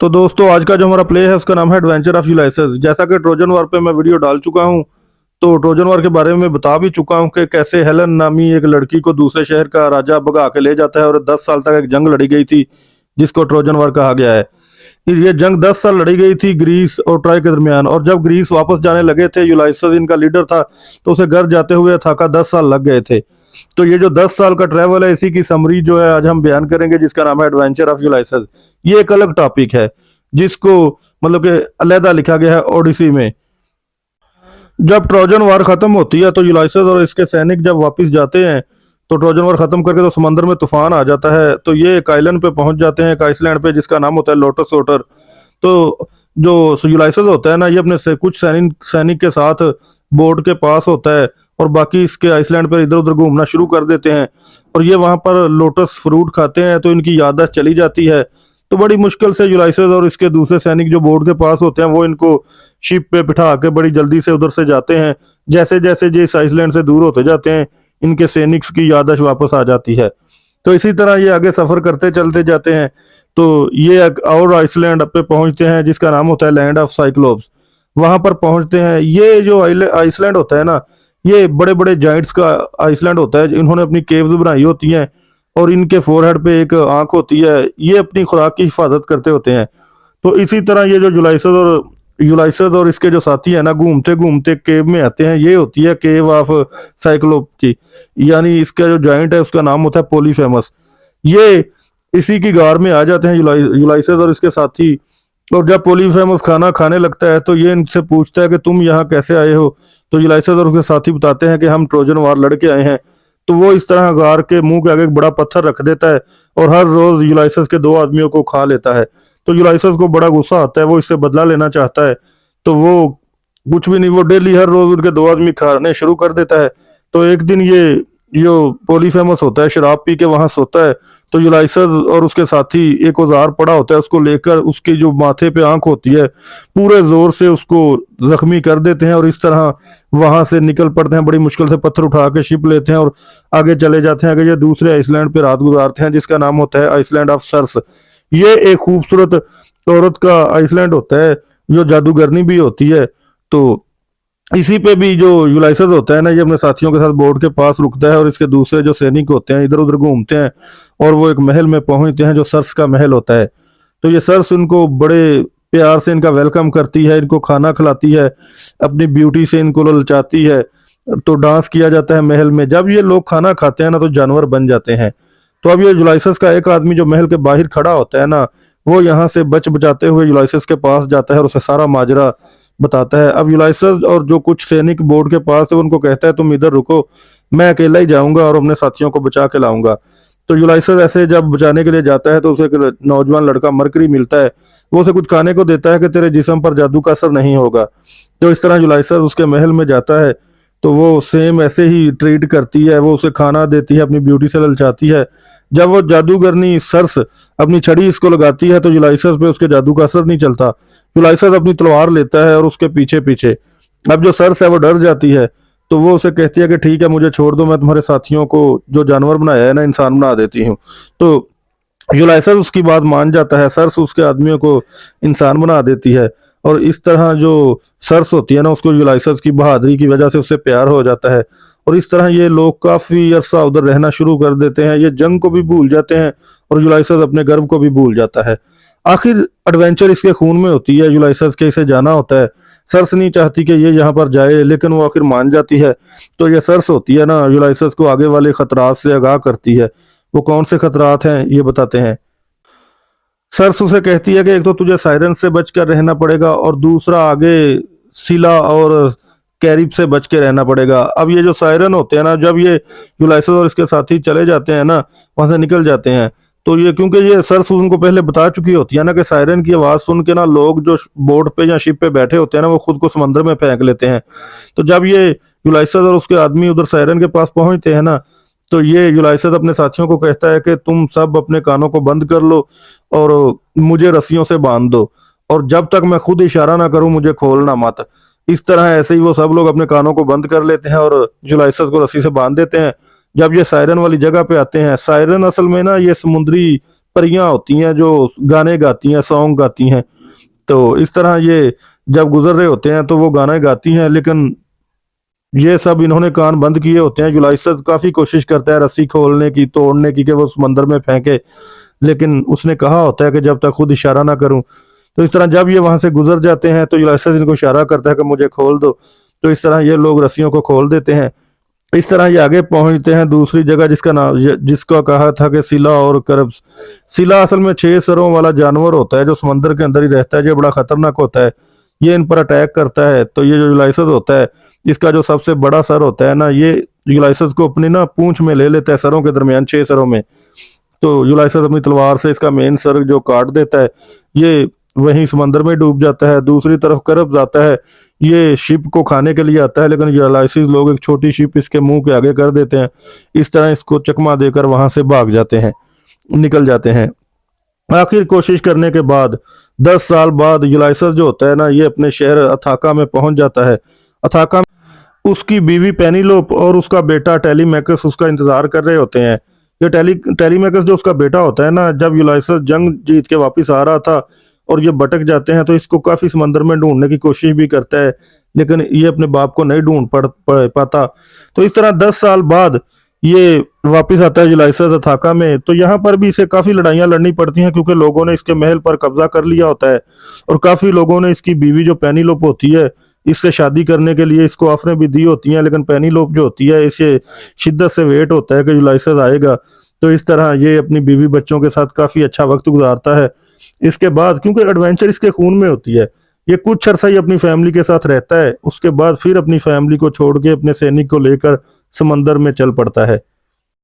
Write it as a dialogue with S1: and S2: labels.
S1: तो दोस्तों आज का जो हमारा प्ले है उसका नाम है एडवेंचर ऑफ यूलाइसेस। जैसा कि ट्रोजन वॉर पे मैं वीडियो डाल चुका हूं, तो ट्रोजन वॉर के बारे में बता भी चुका हूं कि कैसे हेलन नामी एक लड़की को दूसरे शहर का राजा भगा के ले जाता है और 10 साल तक एक जंग लड़ी गई थी जिसको ट्रोजन वॉर कहा गया है। ये जंग 10 साल लड़ी गई थी ग्रीस और ट्रॉय के दरमियान, और जब ग्रीस वापस जाने लगे थे, यूलाइसेस इनका लीडर था, तो उसे घर जाते हुए थाका 10 साल लग गए थे। तो ये जो 10 साल का ट्रैवल है, इसी की समरी जो है आज हम बयान करेंगे, जिसका नाम है एडवेंचर ऑफ यूलाइसेस। ये एक अलग टॉपिक है जिसको मतलब कि अलहदा लिखा गया है ओडिसी में। जब ट्रोजन वार खत्म होती है तो यूलाइसेस और इसके सैनिक जब वापस जाते हैं, तो ट्रोजन वार खत्म करके तो समंदर में तूफान आ जाता है। तो ये एक आइलैंड पे पहुंच जाते हैं, एक आइसलैंड पे जिसका नाम होता है लोटस वाटर। तो जो यूलाइसेस होता है ना, ये अपने से कुछ सैनिक सैनिक के साथ बोट के पास होता है और बाकी इसके आइसलैंड पर इधर उधर घूमना शुरू कर देते हैं। और ये वहां पर लोटस फ्रूट खाते हैं तो इनकी याददाश्त चली जाती है। तो बड़ी मुश्किल से यूलाइसेस और इसके दूसरे सैनिक जो बोर्ड के पास होते हैं, वो इनको शिप पे बिठा के बड़ी जल्दी से उधर से जाते हैं। जैसे जैसे ये इस आइसलैंड से दूर होते जाते हैं, इनके सैनिक की याददाश्त वापस आ जाती है। तो इसी तरह ये आगे सफर करते चलते जाते हैं। तो ये एक और आइसलैंड पे पहुंचते हैं जिसका नाम होता है लैंड ऑफ साइक्लोप्स। वहां पर पहुंचते हैं। ये जो आइसलैंड होता है ना, ये बड़े बड़े जाइंट्स का आइसलैंड होता है। इन्होंने अपनी केव्स बनाई होती हैं और इनके फोरहेड पे एक आंख होती है। ये अपनी खुराक की हिफाजत करते होते हैं। तो इसी तरह ये जो यूलाइसेस और इसके जो साथी है ना, घूमते घूमते केव में आते हैं। ये होती है केव ऑफ साइक्लोप की, यानी इसका जो जॉइंट है उसका नाम होता है पॉलीफेमस। ये इसी की गार में आ जाते हैं यूलाइसेस और इसके साथी। और जब पॉलीफेमस खाना खाने लगता है तो ये इनसे पूछता है कि तुम यहाँ कैसे आए हो। तो यूलाइसेस और उसके साथी बताते हैं कि हम ट्रोजन वार लड़के आए हैं। तो वो इस तरह गार के मुंह के आगे एक बड़ा पत्थर रख देता है और हर रोज यूलाइसेस के 2 आदमियों को खा लेता है। तो यूलाइसेस को बड़ा गुस्सा आता है, वो इससे बदला लेना चाहता है। तो वो कुछ भी नहीं, वो डेली हर रोज उनके 2 आदमी खाने शुरू कर देता है। तो एक दिन ये जो पॉलीफेमस होता है शराब पी के वहां सोता है। तो यूलाइसेस और उसके साथी एक औजार पड़ा होता है, उसको लेकर उसकी जो माथे पे आंख होती है पूरे जोर से उसको जख्मी कर देते हैं और इस तरह वहां से निकल पड़ते हैं। बड़ी मुश्किल से पत्थर उठा के शिप लेते हैं और आगे चले जाते हैं। आगे ये दूसरे आइसलैंड पे रात गुजारते हैं जिसका नाम होता है आइसलैंड ऑफ सर्स। ये एक खूबसूरत औरत का आइसलैंड होता है जो जादूगरनी भी होती है। तो इसी पे भी जो यूलाइसेस होता है ना, ये अपने साथियों के साथ बोर्ड के पास रुकता है और इसके दूसरे जो सैनिक होते हैं इधर उधर घूमते हैं और वो एक महल में पहुंचते हैं जो सर्स का महल होता है। तो ये सर्स उनको बड़े प्यार से इनका वेलकम करती है, इनको खाना खिलाती है, अपनी ब्यूटी से इनको ललचाती है। तो डांस किया जाता है महल में। जब ये लोग खाना खाते हैं ना, तो जानवर बन जाते हैं। तो अब ये यूलाइसेस का एक आदमी जो महल के बाहर खड़ा होता है ना, वो यहाँ से बच बचाते हुए यूलाइसेस के पास जाता है और उसे सारा माजरा बताता है। अब यूलाइसेस और जो कुछ सैनिक बोर्ड के पास है उनको कहता है तुम इधर रुको, मैं अकेला ही जाऊंगा और अपने साथियों को बचा के लाऊंगा। तो यूलाइसेस ऐसे जब बचाने के लिए जाता है तो उसे एक नौजवान लड़का मरकरी मिलता है। वो उसे कुछ खाने को देता है कि तेरे जिस्म पर जादू का असर नहीं होगा। तो इस तरह यूलाइसेस उसके महल में जाता है। तो वो सेम ऐसे ही ट्रीट करती है, वो उसे खाना देती है, अपनी ब्यूटी से ललचाती है। जब वो जादूगरनी सर्स अपनी छड़ी इसको लगाती है तो यूलाइसेस पे उसके जादू का असर नहीं चलता। यूलाइसेस अपनी तलवार लेता है और उसके पीछे पीछे। अब जो सर्स है वो डर जाती है। तो वो उसे कहती है कि ठीक है, मुझे छोड़ दो, मैं तुम्हारे साथियों को जो जानवर बनाया है ना, इंसान बना देती हूँ। तो यूलाइसेस उसकी बात मान जाता है। सर्स उसके आदमियों को इंसान बना देती है और इस तरह जो सर्स होती है ना, उसको यूलाइसेस की बहादुरी की वजह से उससे प्यार हो जाता है। और इस तरह ये लोग काफी अरसा उधर रहना शुरू कर देते हैं। ये जंग को भी भूल जाते हैं और यूलाइसेस अपने गर्व को भी भूल जाता है। आखिर एडवेंचर इसके खून में होती है, यूलाइसेस के इसे जाना होता है। सर्स नहीं चाहती कि ये यहाँ पर जाए, लेकिन वो आखिर मान जाती है। तो ये सर्स होती है ना, यूलाइसेस को आगे वाले खतरात से आगाह करती है। वो कौन से खतरात हैं ये बताते हैं। सर्स उसे कहती है कि एक तो तुझे सायरन से बचकर रहना पड़ेगा और दूसरा आगे सिला और कैरिब से बच के रहना पड़ेगा। अब ये जो सायरन होते हैं ना, जब ये यूलाइसेस और इसके साथी चले जाते हैं ना, वहां से निकल जाते हैं, तो ये क्योंकि ये सर्स उनको पहले बता चुकी होती है ना कि सायरन की आवाज सुन के ना लोग जो बोट पे या शिप पे बैठे होते हैं ना, वो खुद को समंदर में फेंक लेते हैं। तो जब ये यूलाइसेस और उसके आदमी उधर सायरन के पास पहुंचते हैं ना, तो ये यूलाइसेस अपने साथियों को कहता है कि तुम सब अपने कानों को बंद कर लो और मुझे रस्सियों से बांध दो, और जब तक मैं खुद इशारा ना करूं मुझे खोलना मत। इस तरह ऐसे ही वो सब लोग अपने कानों को बंद कर लेते हैं और यूलाइसेस को रस्सी से बांध देते हैं। जब ये सायरन वाली जगह पे आते हैं, सायरन असल में ना ये समुद्री परियां होती हैं जो गाने गाती हैं, सॉन्ग गाती हैं। तो इस तरह ये जब गुजर रहे होते हैं तो वो गाने गाती हैं, लेकिन ये सब इन्होंने कान बंद किए होते हैं। यूलाइसस काफी कोशिश करता है रस्सी खोलने की, तोड़ने की, कि वो समंदर में फेंके, लेकिन उसने कहा होता है कि जब तक खुद इशारा ना करूं। तो इस तरह जब ये वहां से गुजर जाते हैं तो यूलाइसस इनको इशारा करता है कि मुझे खोल दो। तो इस तरह ये लोग रस्सियों को खोल देते हैं। इस तरह ये आगे पहुंचते हैं दूसरी जगह जिसका नाम, जिसका कहा था कि सिला और करब्स। सिला असल में 6 सरों वाला जानवर होता है जो समंदर के अंदर ही रहता है। ये बड़ा खतरनाक होता है, ये इन पर अटैक करता है। तो ये जो यूलाइसस होता है, इसका जो सबसे बड़ा सर होता है ना, ये यूलाइसस को अपनी ना पूंछ में ले लेता है, सरों के दरमियान 6 सरों में। तो यूलाइसस अपनी तलवार से इसका मेन सर जो काट देता है, ये वहीं समंदर में डूब जाता है। दूसरी तरफ करब्स आता है, ये शिप को खाने के लिए आता है, लेकिन यूलाइसिस लोग एक छोटी शिप इसके मुंह के आगे कर देते हैं। इस तरह इसको चकमा देकर वहां से भाग जाते हैं, निकल जाते हैं। आखिर कोशिश करने के बाद 10 साल बाद यूलाइसस जो होता है ना, ये अपने शहर अथाका में पहुंच जाता है। अथाका में उसकी बीवी पेनिलोप और उसका बेटा टेलीमैकस उसका इंतजार कर रहे होते हैं। ये टेलीमैकस जो उसका बेटा होता है ना, जब यूलाइसस जंग जीत के वापस आ रहा था और ये भटक जाते हैं तो इसको काफी समंदर में ढूंढने की कोशिश भी करता है, लेकिन ये अपने बाप को नहीं ढूंढ पाता। तो इस तरह 10 साल बाद ये वापस आता है यूलाइसस अथाका में। तो यहाँ पर भी इसे काफी लड़ाइयाँ लड़नी पड़ती हैं, क्योंकि लोगों ने इसके महल पर कब्जा कर लिया होता है और काफी लोगों ने इसकी बीवी जो पेनिलोप होती है, इससे शादी करने के लिए इसको ऑफरें भी दी होती हैं, लेकिन पेनिलोप जो होती है, इसे शिद्दत से वेट होता है कि यूलाइसस आएगा। तो इस तरह ये अपनी बीवी बच्चों के साथ काफी अच्छा वक्त गुजारता है। इसके बाद क्योंकि एडवेंचर इसके खून में होती है, ये कुछ अरसा ही अपनी फैमिली के साथ रहता है। उसके बाद फिर अपनी फैमिली को छोड़ के अपने सैनिक को लेकर समंदर में चल पड़ता है।